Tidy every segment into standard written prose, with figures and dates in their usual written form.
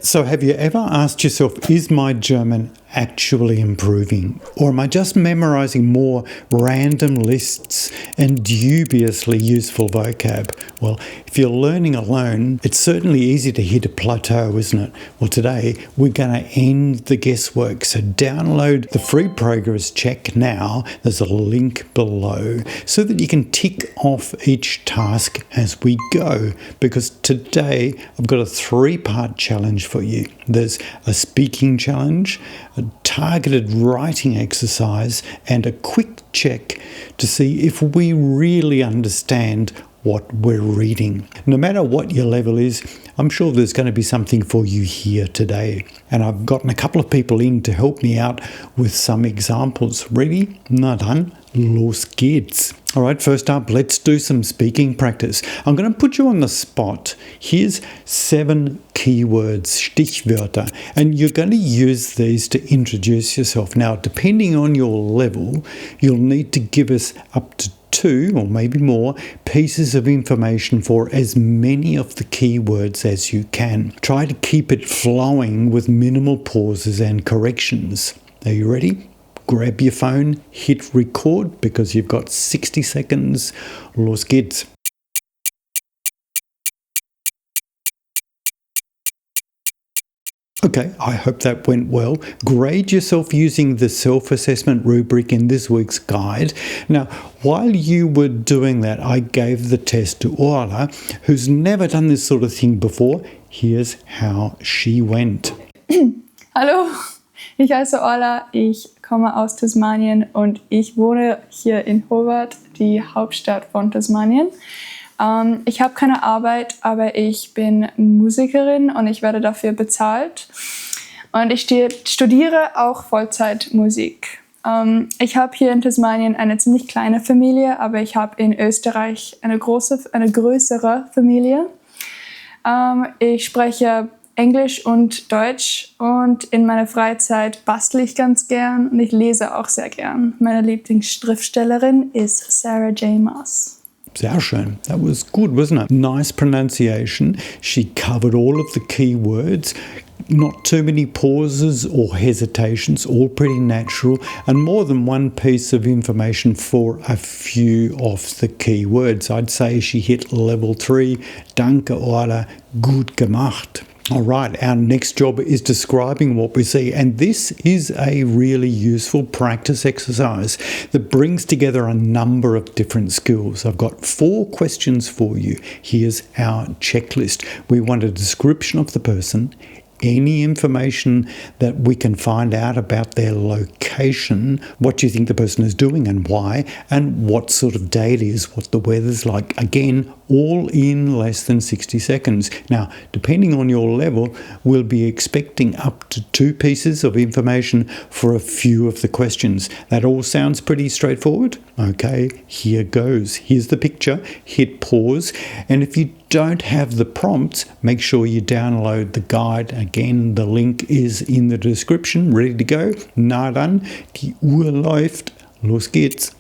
So have you ever asked yourself, is my German actually improving? Or am I just memorising more random lists and dubiously useful vocab? Well, if you're learning alone, it's certainly easy to hit a plateau, isn't it? Well, today we're going to end the guesswork. So download the free progress check now. There's a link below so that you can tick off each task as we go. Because today I've got a 3-part challenge for you. There's a speaking challenge, a targeted writing exercise, and a quick check to see if we really understand what we're reading. No matter what your level is, I'm sure there's going to be something for you here today. And I've gotten a couple of people in to help me out with some examples. Ready? Na dann, los geht's. All right, first up, let's do some speaking practice. I'm going to put you on the spot. Here's 7 keywords, Stichwörter, and you're going to use these to introduce yourself. Now, depending on your level, you'll need to give us up to 2 or maybe more pieces of information for as many of the keywords as you can. Try to keep it flowing with minimal pauses and corrections. Are you ready? Grab your phone, hit record because you've got 60 seconds. Los geht's. Okay, I hope that went well. Grade yourself using the self-assessment rubric in this week's guide. Now, while you were doing that, I gave the test to Orla, who's never done this sort of thing before. Here's how she went. Hallo, ich heiße Orla, ich komme aus Tasmanien und ich wohne hier in Hobart, die Hauptstadt von Tasmanien. Ich habe keine Arbeit, aber ich bin Musikerin und ich werde dafür bezahlt. Und ich studiere auch Vollzeit Musik. Ich habe hier in Tasmanien eine ziemlich kleine Familie, aber ich habe in Österreich eine größere Familie. Ich spreche Englisch und Deutsch und in meiner Freizeit bastle ich ganz gern und ich lese auch sehr gern. Meine Lieblingsschriftstellerin ist Sarah J. Maas. Sehr schön. That was good, wasn't it? Nice pronunciation. She covered all of the key words. Not too many pauses or hesitations, all pretty natural, and more than one piece of information for a few of the key words. I'd say she hit level 3. Danke, Orla. Gut gemacht. All right, our next job is describing what we see, and this is a really useful practice exercise that brings together a number of different skills. I've got 4 questions for you. Here's our checklist. We want a description of the person, any information that we can find out about their location, what you think the person is doing and why, and what sort of day it is, what the weather's like. Again, all in less than 60 seconds. Now, depending on your level, we'll be expecting up to 2 pieces of information for a few of the questions. That all sounds pretty straightforward? Okay, here goes. Here's the picture. Hit pause. And if you don't have the prompts, make sure you download the guide. Again, the link is in the description. Ready to go? Na dann, die Uhr läuft. Los geht's.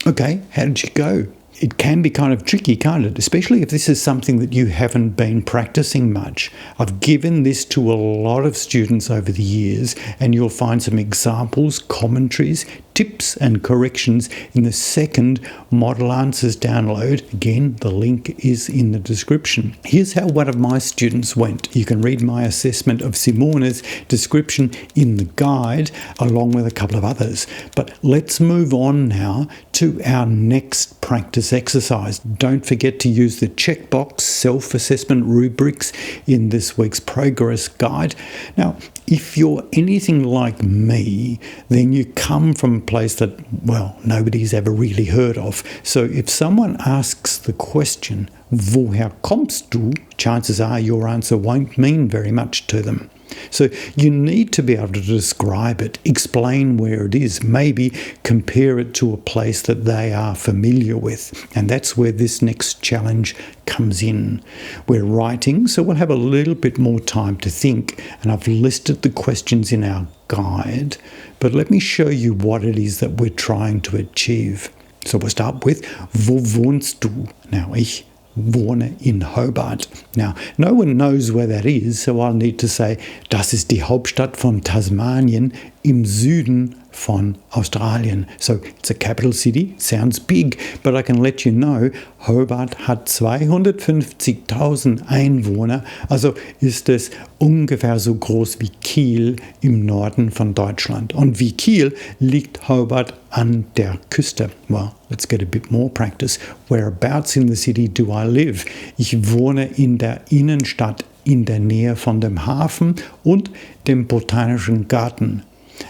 Okay, how did you go? It can be kind of tricky, can't it? Especially if this is something that you haven't been practicing much. I've given this to a lot of students over the years, and you'll find some examples, commentaries, tips and corrections in the second model answers download. Again, the link is in the description. Here's how one of my students went. You can read my assessment of Simone's description in the guide, along with a couple of others. But let's move on now to our next practice exercise. Don't forget to use the checkbox self-assessment rubrics in this week's progress guide. Now, if you're anything like me, then you come from a place that, well, nobody's ever really heard of. So if someone asks the question, woher kommst du? Chances are your answer won't mean very much to them. So you need to be able to describe it, explain where it is, maybe compare it to a place that they are familiar with. And that's where this next challenge comes in. We're writing, so we'll have a little bit more time to think. And I've listed the questions in our guide, but let me show you what it is that we're trying to achieve. So we'll start with, wo wohnst du? Now, ich wohne in Hobart. Now, no one knows where that is, so I'll need to say, das ist die Hauptstadt von Tasmanien im Süden von Australien. So it's a capital city, sounds big, but I can let you know, Hobart hat 250.000 Einwohner, also ist es ungefähr so groß wie Kiel im Norden von Deutschland. Und wie Kiel liegt Hobart an der Küste. Well, let's get a bit more practice. Whereabouts in the city do I live? Ich wohne in der Innenstadt in der Nähe von dem Hafen und dem Botanischen Garten.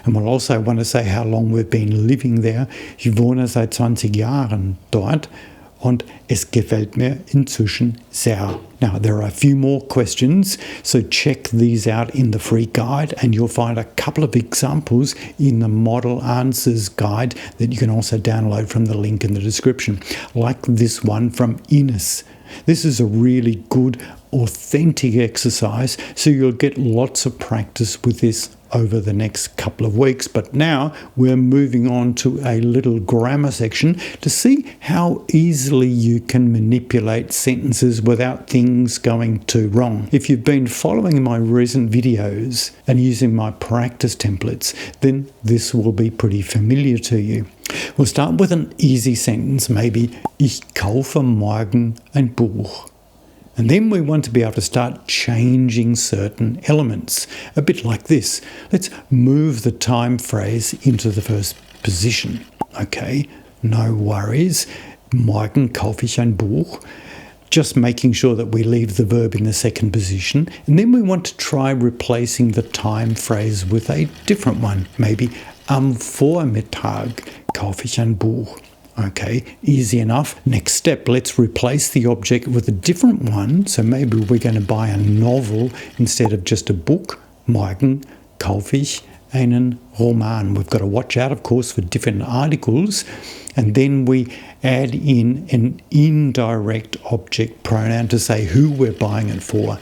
And we'll also want to say how long we've been living there. Ich wohne seit 20 Jahren dort und es gefällt mir inzwischen sehr. Now, there are a few more questions, so check these out in the free guide and you'll find a couple of examples in the Model Answers guide that you can also download from the link in the description, like this one from Ines. This is a really good, authentic exercise, so you'll get lots of practice with this over the next couple of weeks. But now we're moving on to a little grammar section to see how easily you can manipulate sentences without things going too wrong. If you've been following my recent videos and using my practice templates, then this will be pretty familiar to you. We'll start with an easy sentence, maybe, ich kaufe morgen ein Buch. And then we want to be able to start changing certain elements, a bit like this. Let's move the time phrase into the first position. Okay, no worries. Morgen kaufe ich ein Buch. Just making sure that we leave the verb in the second position. And then we want to try replacing the time phrase with a different one. Maybe am Vormittag kaufe ich ein Buch. Okay, easy enough. Next step, let's replace the object with a different one. So maybe we're going to buy a novel instead of just a book. Morgen kaufe ich einen Roman. We've got to watch out, of course, for different articles. And then we add in an indirect object pronoun to say who we're buying it for.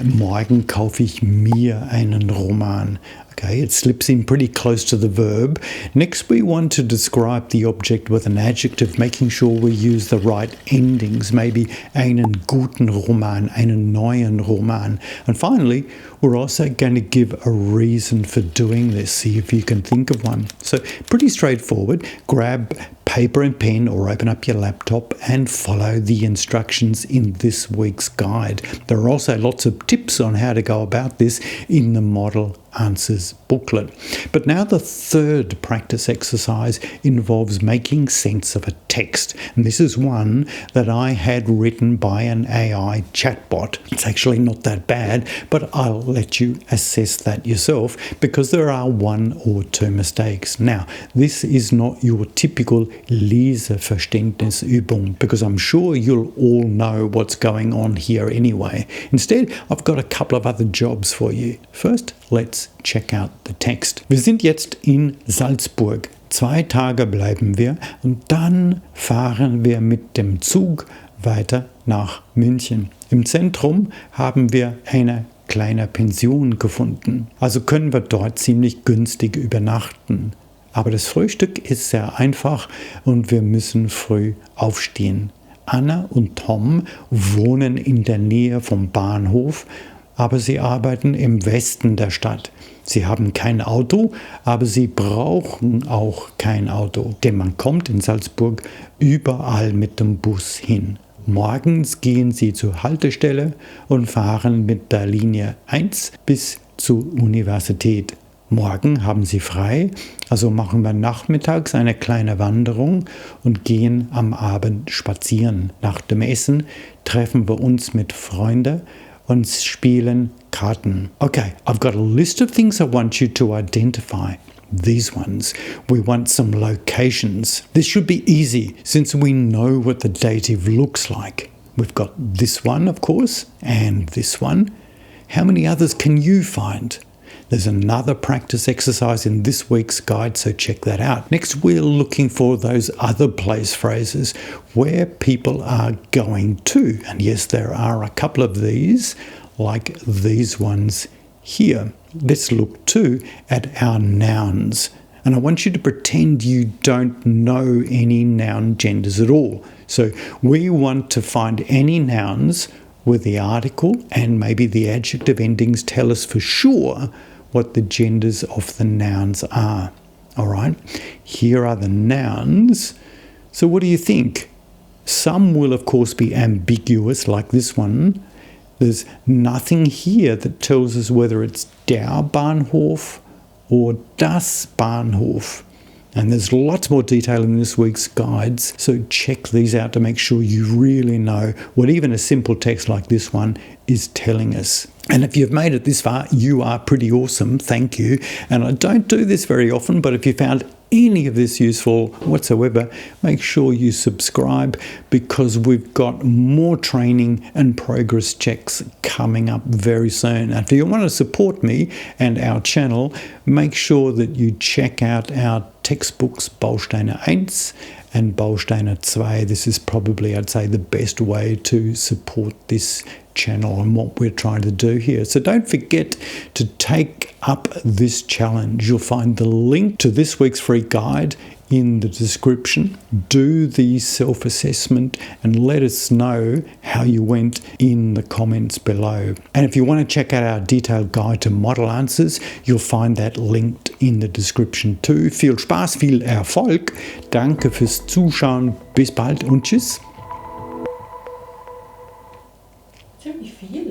Morgen kaufe ich mir einen Roman. Okay, it slips in pretty close to the verb. Next, we want to describe the object with an adjective, making sure we use the right endings, maybe einen guten Roman, einen neuen Roman. And finally, we're also going to give a reason for doing this, see if you can think of one. So pretty straightforward. Grab paper and pen or open up your laptop and follow the instructions in this week's guide. There are also lots of tips on how to go about this in the Model Answers booklet. But now the third practice exercise involves making sense of a text. And this is one that I had written by an AI chatbot. It's actually not that bad, but I'll let you assess that yourself because there are one or two mistakes. Now, this is not your typical Leseverständnisübung because I'm sure you'll all know what's going on here anyway. Instead, I've got a couple of other jobs for you. First, let's check out the text. Wir sind jetzt in Salzburg. 2 Tage bleiben wir und dann fahren wir mit dem Zug weiter nach München. Im Zentrum haben wir eine kleine Pension gefunden. Also können wir dort ziemlich günstig übernachten. Aber das Frühstück ist sehr einfach und wir müssen früh aufstehen. Anna und Tom wohnen in der Nähe vom Bahnhof, aber sie arbeiten im Westen der Stadt. Sie haben kein Auto, aber sie brauchen auch kein Auto, denn man kommt in Salzburg überall mit dem Bus hin. Morgens gehen sie zur Haltestelle und fahren mit der Linie 1 bis zur Universität. Morgen haben sie frei, also machen wir nachmittags eine kleine Wanderung und gehen am Abend spazieren. Nach dem Essen treffen wir uns mit Freunden und spielen Karten. Okay, I've got a list of things I want you to identify. These ones. We want some locations. This should be easy since we know what the dative looks like. We've got this one, of course, and this one. How many others can you find? There's another practice exercise in this week's guide, so check that out. Next, we're looking for those other place phrases where people are going to. And yes, there are a couple of these, like these ones here. Let's look too at our nouns. And I want you to pretend you don't know any noun genders at all. So we want to find any nouns where the article and maybe the adjective endings tell us for sure what the genders of the nouns are. All right, here are the nouns. So what do you think? Some will, of course, be ambiguous, like this one. There's nothing here that tells us whether it's der Bahnhof or das Bahnhof. And there's lots more detail in this week's guides, so check these out to make sure you really know what even a simple text like this one is telling us. And if you've made it this far, you are pretty awesome, thank you. And I don't do this very often, but if you found any of this useful whatsoever, make sure you subscribe, because we've got more training and progress checks coming up very soon. And if you want to support me and our channel, make sure that you check out our textbooks Bausteine 1 and Bausteine 2. This is probably, I'd say, the best way to support this channel and what we're trying to do here. So don't forget to take up this challenge. You'll find the link to this week's free guide in the description. Do the self-assessment and let us know how you went in the comments below. And if you want to check out our detailed guide to model answers, you'll find that linked in the description too. Viel Spaß, viel Erfolg. Danke fürs Zuschauen. Bis bald und tschüss. Ziemlich viel.